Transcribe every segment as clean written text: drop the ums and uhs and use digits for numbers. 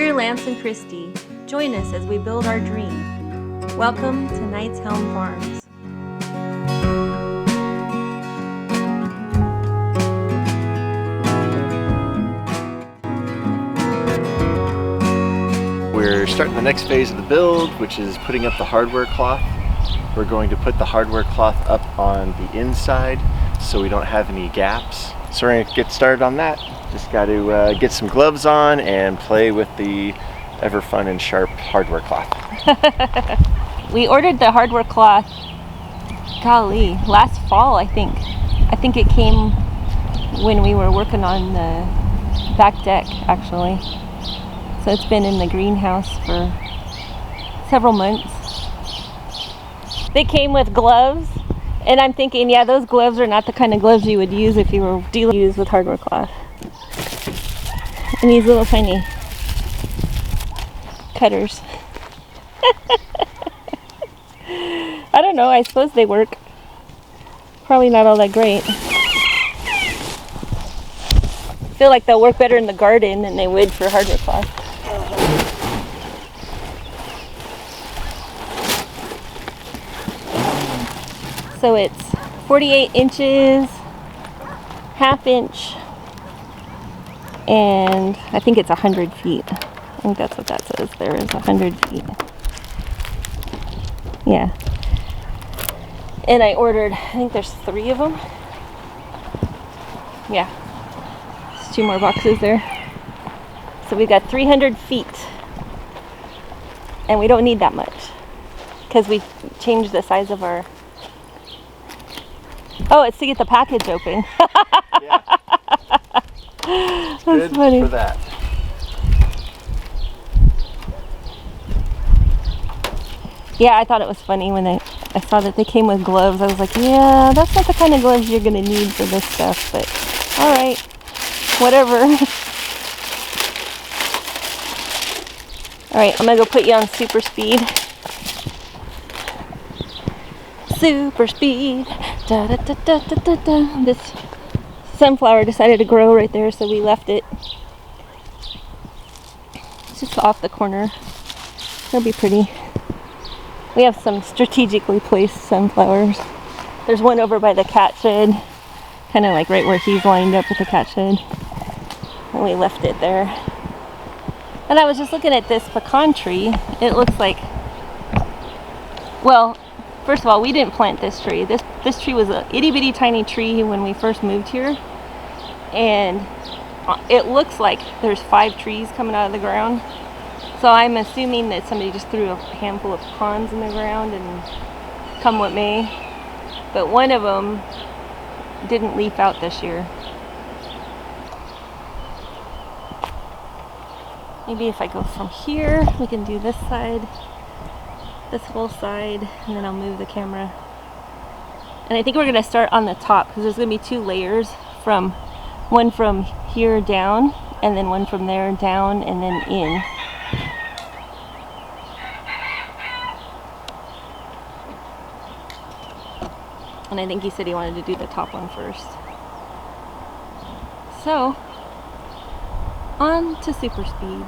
We're Lance and Christy. Join us as we build our dream. Welcome to Knight's Helm Farms. We're starting the next phase of the build, which is putting up the hardware cloth. We're going to put the hardware cloth up on the inside so we don't have any gaps. So we're going to get started on that. Just got to get some gloves on and play with the ever fun and sharp hardware cloth. We ordered the hardware cloth, golly, last fall I think. I think it came when we were working on the back deck actually. So it's been in the greenhouse for several months. They came with gloves, and I'm thinking, yeah, those gloves are not the kind of gloves you would use if you were dealing with hardware cloth. And these little tiny cutters. I don't know, I suppose they work. Probably not all that great. I feel like they'll work better in the garden than they would for hardware cloth. So it's 48 inches, ½ inch, and I think it's 100 feet. I think that's what that says. There is 100 feet. Yeah. And I ordered, I think there's 3 of them. Yeah. There's 2 more boxes there. So we've got 300 feet. And we don't need that much because we changed the size of our... Oh, it's to get the package open. Yeah. That's good funny. For that. Yeah, I thought it was funny when I saw that they came with gloves. I was like, yeah, that's not the kind of gloves you're going to need for this stuff, but all right, whatever. All right, I'm going to go put you on super speed. Super speed. Da, da, da, da, da, da, da. This sunflower decided to grow right there, so we left it. It's just off the corner. It'll be pretty. We have some strategically placed sunflowers. There's one over by the cat shed, kind of like right where he's lined up with the cat shed. And we left it there. And I was just looking at this pecan tree. It looks like, well, first of all, we didn't plant this tree. This tree was a itty bitty tiny tree when we first moved here. And it looks like there's 5 trees coming out of the ground. So I'm assuming that somebody just threw a handful of pecans in the ground and come what may. But one of them didn't leaf out this year. Maybe if I go from here, we can do this side, this whole side, and then I'll move the camera. And I think we're gonna start on the top because there's gonna be 2 layers, one from here down, and then one from there down, and then in. And I think he said he wanted to do the top one first. So, on to super speed.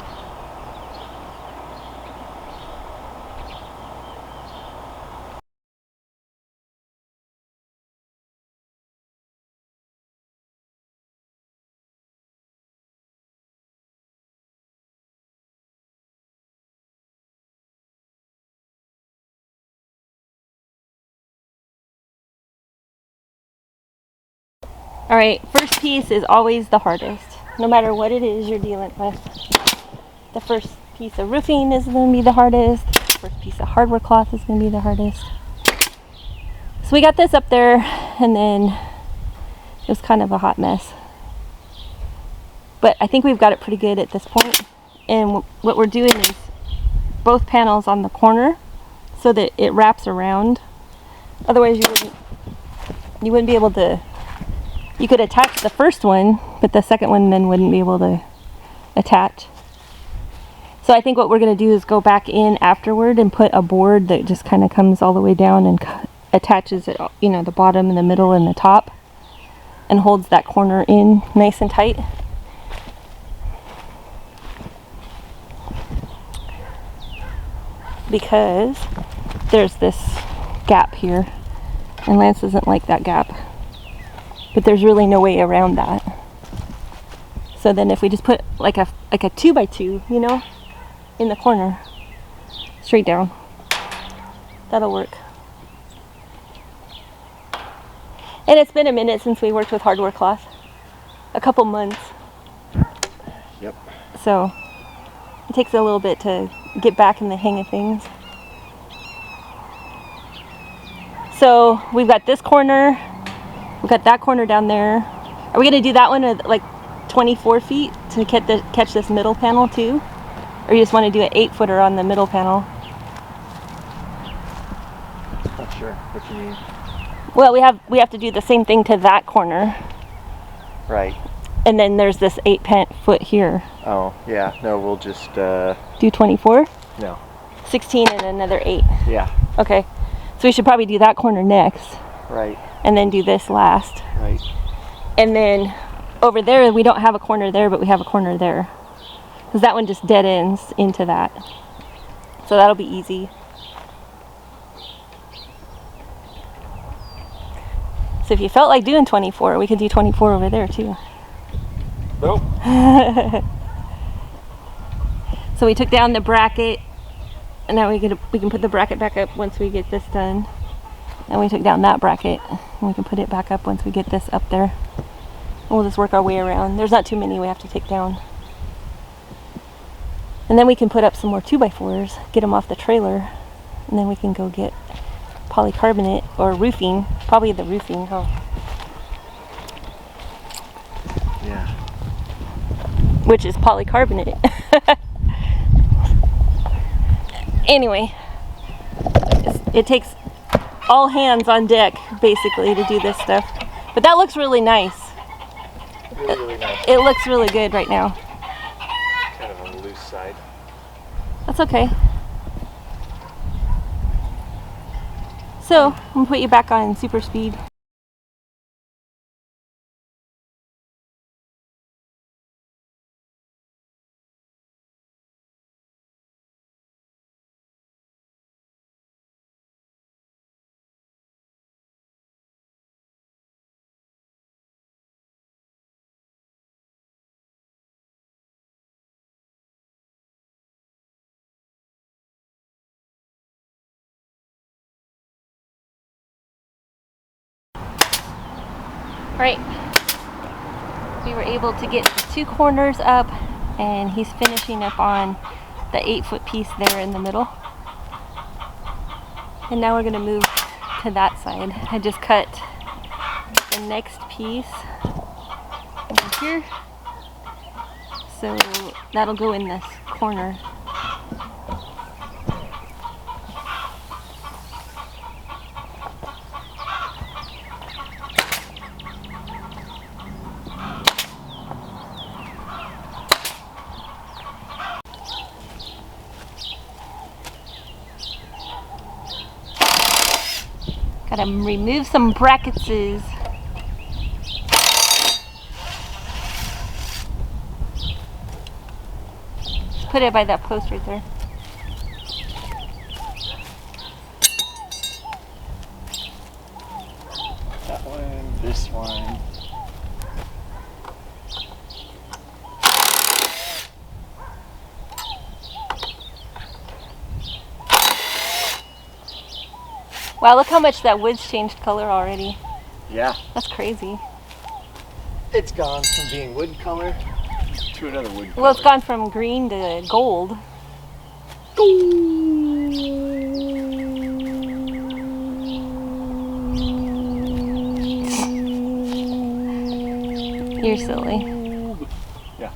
All right, first piece is always the hardest. No matter what it is you're dealing with. The first piece of roofing is going to be the hardest. The first piece of hardware cloth is going to be the hardest. So we got this up there, and then it was kind of a hot mess. But I think we've got it pretty good at this point. And what we're doing is both panels on the corner so that it wraps around. Otherwise you wouldn't be able to... You could attach the first one, but the second one then wouldn't be able to attach. So I think what we're going to do is go back in afterward and put a board that just kind of comes all the way down and attaches it, you know, the bottom and the middle and the top, and holds that corner in nice and tight. because there's this gap here, and Lance doesn't like that gap. But there's really no way around that. So then if we just put like a 2x2, you know, in the corner, straight down, that'll work. And it's been a minute since we worked with hardware cloth. A couple months. Yep. So it takes a little bit to get back in the hang of things. So we've got this corner, we've got that corner down there. Are we gonna do that one at like 24 feet to catch this middle panel too? Or you just want to do an 8-footer on the middle panel? Not sure what you mean. Well, we have to do the same thing to that corner. Right. And then there's this 8-foot here. Oh, yeah. No, we'll just Do 24? No. 16 and another 8. Yeah. Okay. So we should probably do that corner next. Right. And then do this last. Right. And then over there, we don't have a corner there, but we have a corner there. Because that one just dead ends into that. So that'll be easy. So if you felt like doing 24, we could do 24 over there too. Nope. So we took down the bracket, and now we can put the bracket back up once we get this done. And we took down that bracket, and we can put it back up once we get this up there. And we'll just work our way around. There's not too many we have to take down. And then we can put up some more 2x4s, get them off the trailer, and then we can go get polycarbonate or roofing. Probably the roofing, huh? Yeah. Which is polycarbonate. Anyway, it takes all hands on deck basically to do this stuff. But that looks really nice. Really nice. It looks really good right now. Kind of on the loose side. That's okay. So, I'm gonna put you back on super speed. Right. We were able to get the 2 corners up, and he's finishing up on the 8-foot piece there in the middle. And now we're going to move to that side. I just cut the next piece over here. So that'll go in this corner. Gotta remove some brackets. Just put it by that post right there. That one, this one. Wow, look how much that wood's changed color already. Yeah. That's crazy. It's gone from being wood color to another wood color. Well, it's gone from green to gold. You're silly. Yeah.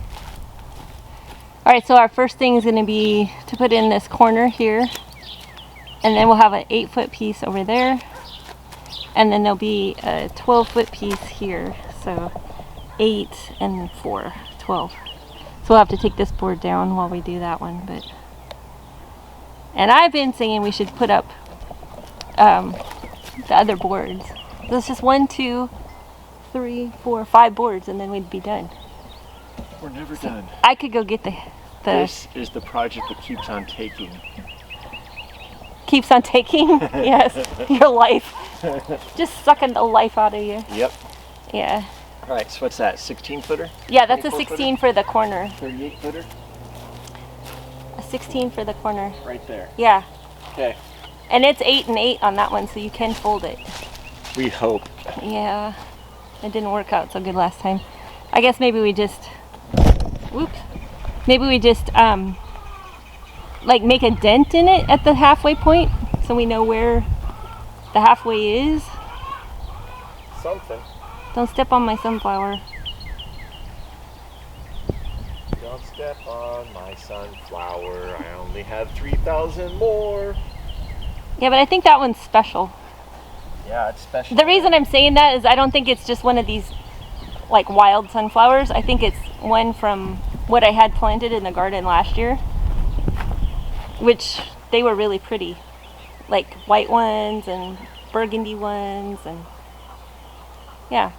Alright, so our first thing is going to be to put in this corner here. And then we'll have an 8-foot piece over there. And then there'll be a 12-foot piece here. So 8 and 4, 12. So we'll have to take this board down while we do that one. And I've been saying we should put up the other boards. So it's just 1, 2, 3, 4, 5 boards, and then we'd be done. We're never done. I could go get the This is the project that keeps on taking. Keeps on taking? Yes, your life. Just sucking the life out of you. Yep. Yeah. All right, so what's that, 16 footer? Yeah, that's a 24 16 for the corner. 38 footer? A 16 for the corner. Right there. Yeah. Okay. And it's 8 and 8 on that one, so you can fold it. We hope. Yeah. It didn't work out so good last time. I guess maybe we just, whoops. Maybe we just, like make a dent in it at the halfway point so we know where the halfway is. Something. Don't step on my sunflower. Don't step on my sunflower. I only have 3,000 more. Yeah, but I think that one's special. Yeah, it's special. The reason I'm saying that is I don't think it's just one of these like wild sunflowers. I think it's one from what I had planted in the garden last year, which they were really pretty, like white ones and burgundy ones, and yeah,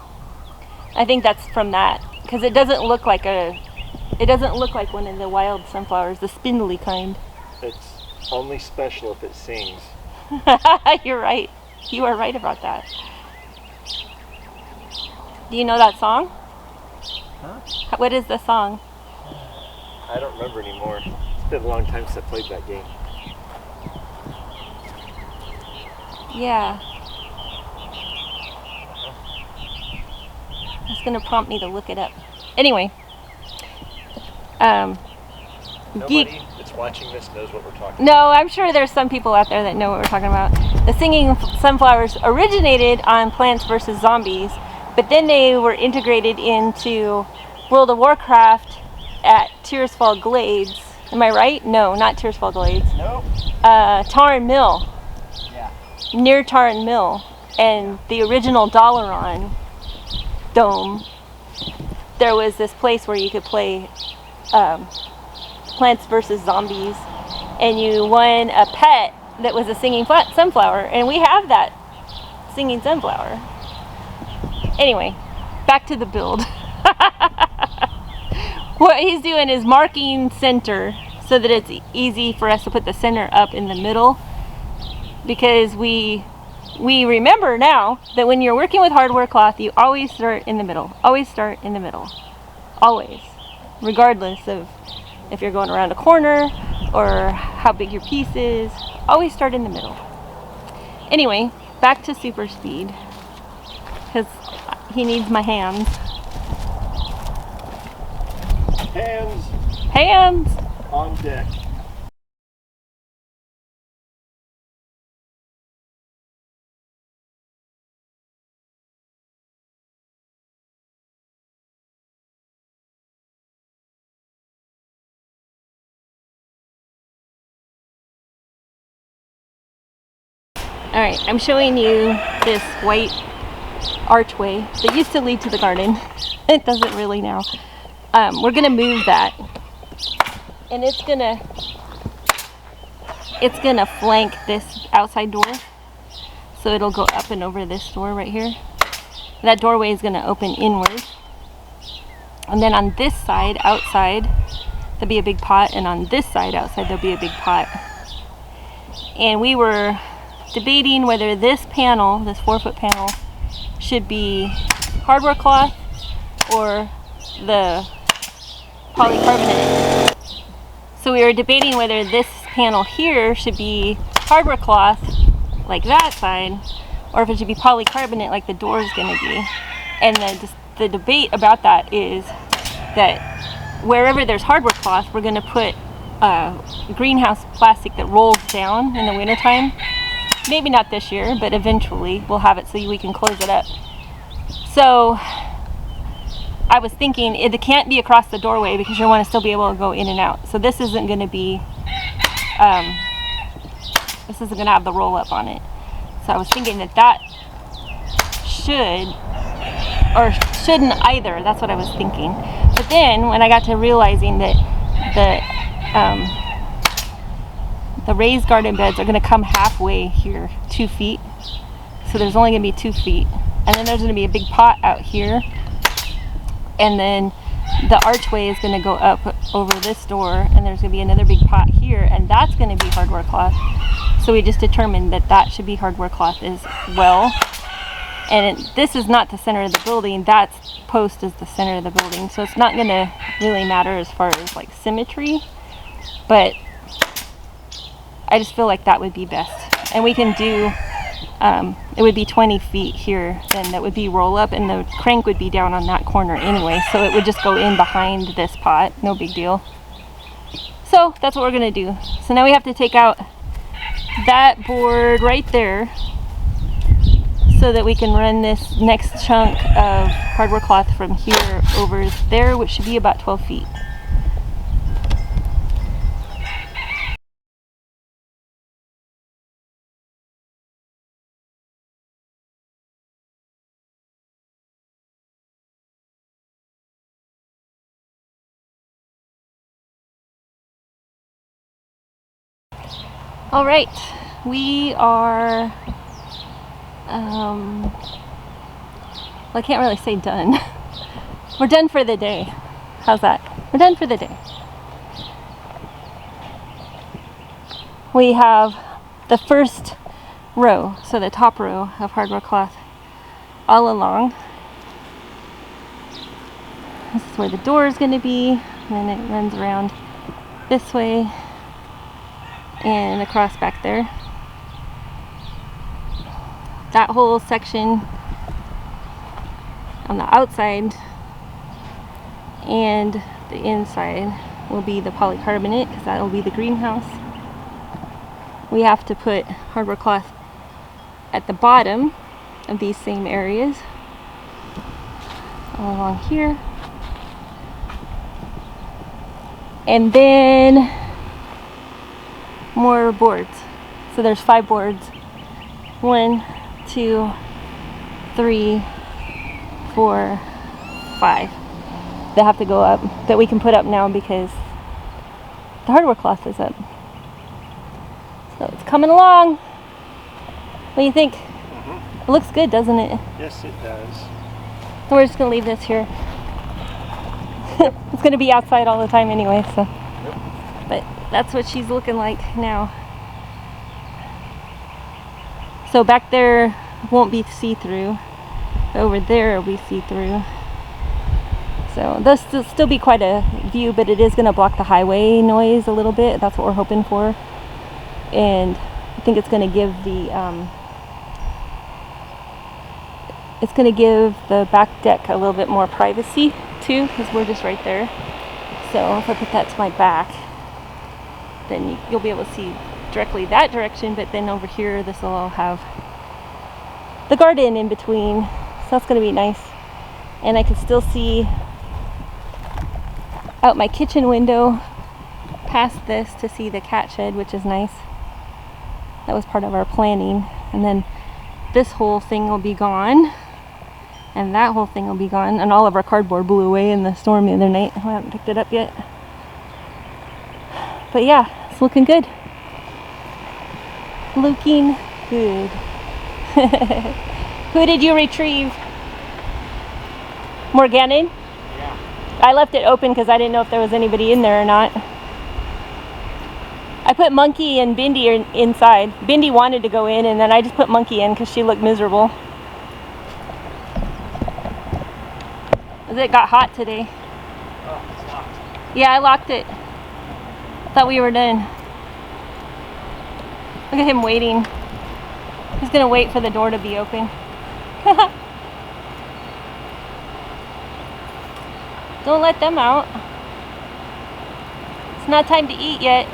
I think that's from that, because it doesn't look like one of the wild sunflowers, the spindly kind. It's only special if it sings. You're right. You are right about that. Do you know that song? Huh? What is the song? I don't remember anymore. It's been a long time since I played that game. Yeah. It's gonna prompt me to look it up. Anyway. Nobody that's watching this knows what we're talking No, I'm sure there's some people out there that know what we're talking about. The singing sunflowers originated on Plants vs. Zombies, but then they were integrated into World of Warcraft at Tearsfall Glades. Am I right? No, not Tearsfall Glades. Nope. Tarn Mill. Yeah. Near Tarn Mill. And the original Dalaran Dome, there was this place where you could play Plants vs. Zombies, and you won a pet that was a singing sunflower, and we have that singing sunflower. Anyway, back to the build. What he's doing is marking center so that it's easy for us to put the center up in the middle, because we remember now that when you're working with hardware cloth, you always start in the middle. Always start in the middle. Always. Regardless of if you're going around a corner or how big your piece is, always start in the middle. Anyway, back to super speed, because he needs my hands. Hands on deck. Alright, I'm showing you this white archway that used to lead to the garden. It doesn't really now. We're gonna move that, and it's gonna flank this outside door, so it'll go up and over this door right here. That doorway is gonna open inward, and then on this side outside there'll be a big pot, and on this side outside there'll be a big pot. And we were debating whether this panel, this 4-foot panel, should be hardware cloth or the polycarbonate. So we were debating whether this panel here should be hardware cloth like that side, or if it should be polycarbonate like the door is going to be. And the debate about that is that wherever there's hardware cloth, we're going to put greenhouse plastic that rolls down in the wintertime. Maybe not this year, but eventually we'll have it so we can close it up. So I was thinking it can't be across the doorway because you want to still be able to go in and out. So this isn't going to be, this isn't going to have the roll up on it. So I was thinking that should, or shouldn't either. That's what I was thinking. But then when I got to realizing that the raised garden beds are going to come halfway here, 2 feet. So there's only going to be 2 feet. And then there's going to be a big pot out here. And then the archway is going to go up over this door, and there's going to be another big pot here, and that's going to be hardware cloth. So we just determined that that should be hardware cloth as well. And this is not the center of the building, that post is the center of the building, so it's not going to really matter as far as like symmetry, but I just feel like that would be best. And we can do, it would be 20 feet here, then that would be roll up, and the crank would be down on that corner anyway, so it would just go in behind this pot, no big deal. So that's what we're going to do. So now we have to take out that board right there so that we can run this next chunk of hardware cloth from here over there, which should be about 12 feet. All right, we are, well, I can't really say done. We're done for the day. How's that? We're done for the day. We have the first row, so the top row of hardware cloth all along. This is where the door is going to be, and then it runs around this way and across back there. That whole section on the outside and the inside will be the polycarbonate, because that will be the greenhouse. We have to put hardware cloth at the bottom of these same areas, all along here. And then more boards. So there's 5 boards. 1, 2, 3, 4, 5 that have to go up, that we can put up now because the hardware cloth is up. So it's coming along. What do you think? It looks good, doesn't it? Yes, it does. We're just gonna leave this here. It's gonna be outside all the time anyway, so. Yep. But that's what she's looking like now. So back there won't be see-through. Over there will be see-through. So there'll still be quite a view, but it is going to block the highway noise a little bit. That's what we're hoping for. And I think it's going to give the back deck a little bit more privacy too, because we're just right there. So if I put that to my back, then you'll be able to see directly that direction, but then over here this will all have the garden in between, so that's going to be nice. And I can still see out my kitchen window past this to see the cat shed, which is nice. That was part of our planning. And then this whole thing will be gone, and that whole thing will be gone, and all of our cardboard blew away in the storm the other night. I haven't picked it up yet, but yeah, it's looking good. Looking good. Who did you retrieve? Morgannon? Yeah. I left it open because I didn't know if there was anybody in there or not. I put Monkey and Bindi inside. Bindi wanted to go in, and then I just put Monkey in because she looked miserable. It got hot today. Oh, it's locked. Yeah, I locked it. Thought we were done. Look at him waiting. He's gonna wait for the door to be open. Don't let them out. It's not time to eat yet.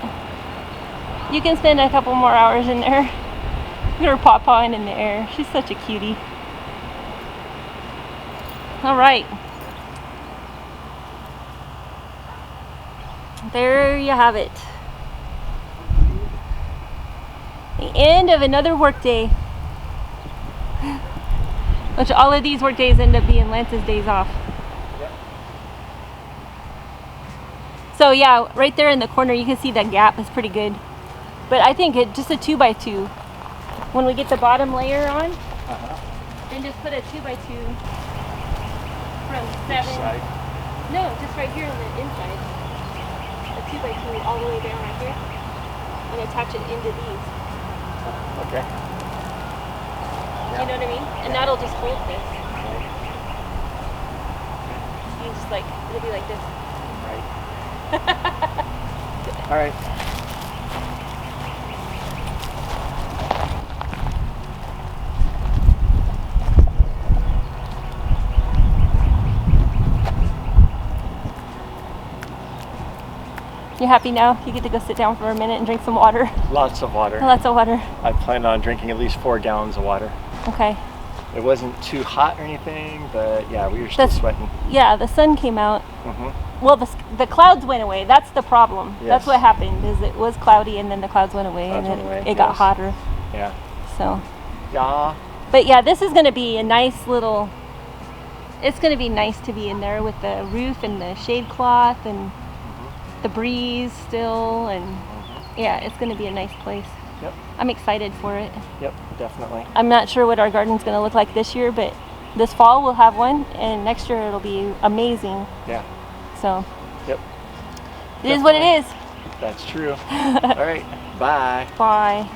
You can spend a couple more hours in there. Look at her paw-pawing in the air. She's such a cutie. All right. There you have it. The end of another workday. Which all of these work days end up being Lance's days off. Yep. So yeah, right there in the corner you can see that gap is pretty good. But I think just a 2x2. When we get the bottom layer on, then just put a 2x2 from 7. No, just right here on the inside. A 2x2 all the way down right here. And attach it into these. Okay. You know what I mean? And that'll just hold this. Right. You just like, it'll be like this. Right. All right. You happy now? You get to go sit down for a minute and drink some water. Lots of water. Lots of water. I plan on drinking at least 4 gallons of water. Okay. It wasn't too hot or anything, but yeah, we were still sweating. Yeah, the sun came out. Mm-hmm. Well, the clouds went away. That's the problem. Yes. That's what happened. Is it was cloudy and then the clouds went away and it got hotter. Yeah. So. Yeah. But yeah, this is going to be a nice little. It's going to be nice to be in there with the roof and the shade cloth and the breeze still, and yeah, it's going to be a nice place. Yep. I'm excited for it. Yep, definitely. I'm not sure what our garden's going to look like this year, but this fall we'll have one, and next year it'll be amazing. Yeah. So. Yep. It is what it is. That's true. All right. Bye. Bye.